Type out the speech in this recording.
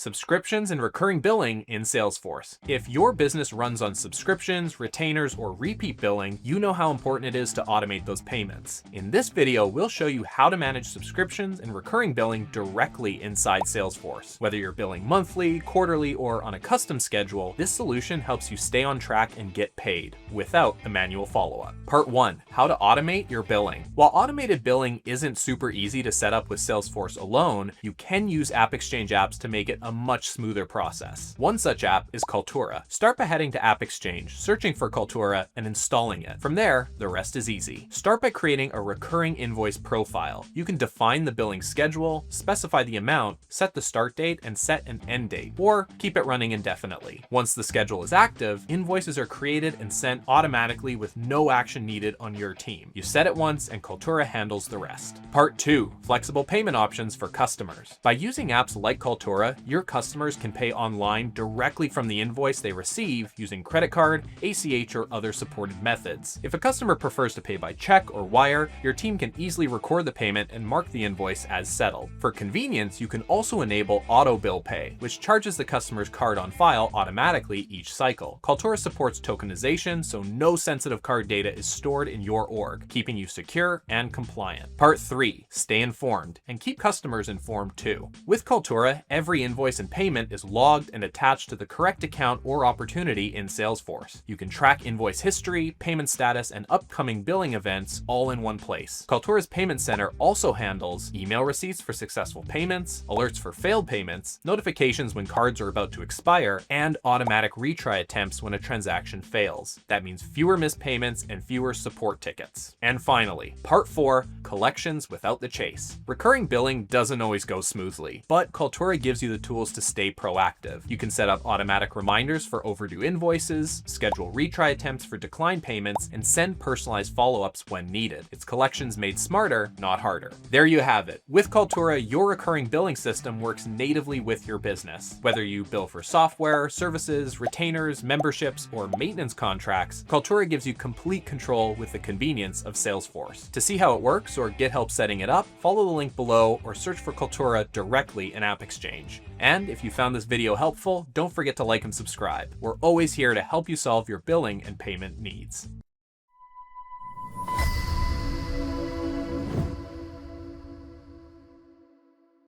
Subscriptions and recurring billing in Salesforce. If your business runs on subscriptions, retainers, or repeat billing, you know how important it is to automate those payments. In this video, we'll show you how to manage subscriptions and recurring billing directly inside Salesforce. Whether you're billing monthly, quarterly, or on a custom schedule, this solution helps you stay on track and get paid without the manual follow-up. Part 1. How to automate your billing. While automated billing isn't super easy to set up with Salesforce alone, you can use AppExchange apps to make it a much smoother process. One such app is Kulturra. Start by heading to AppExchange, searching for Kulturra, and installing it. From there, the rest is easy. Start by creating a recurring invoice profile. You can define the billing schedule, specify the amount, set the start date, and set an end date, or keep it running indefinitely. Once the schedule is active, invoices are created and sent automatically with no action needed on your team. You set it once and Kulturra handles the rest. Part 2. Flexible payment options for customers. By using apps like Kulturra, your customers can pay online directly from the invoice they receive using credit card, ACH, or other supported methods. If a customer prefers to pay by check or wire, your team can easily record the payment and mark the invoice as settled. For convenience, you can also enable auto bill pay, which charges the customer's card on file automatically each cycle. Kulturra supports tokenization, so no sensitive card data is stored in your org, keeping you secure and compliant. Part 3. Stay informed and keep customers informed too. With Kulturra, every invoice and payment is logged and attached to the correct account or opportunity in Salesforce. You can track invoice history, payment status, and upcoming billing events all in one place. Kulturra's Payment Center also handles email receipts for successful payments, alerts for failed payments, notifications when cards are about to expire, and automatic retry attempts when a transaction fails. That means fewer missed payments and fewer support tickets. And finally, Part 4. Collections without the chase. Recurring billing doesn't always go smoothly, but Kulturra gives you the tools to stay proactive. You can set up automatic reminders for overdue invoices, schedule retry attempts for declined payments, and send personalized follow-ups when needed. It's collections made smarter, not harder. There you have it. With Kulturra, your recurring billing system works natively with your business. Whether you bill for software, services, retainers, memberships, or maintenance contracts, Kulturra gives you complete control with the convenience of Salesforce. To see how it works or get help setting it up, follow the link below or search for Kulturra directly in AppExchange. And if you found this video helpful, don't forget to like and subscribe. We're always here to help you solve your billing and payment needs.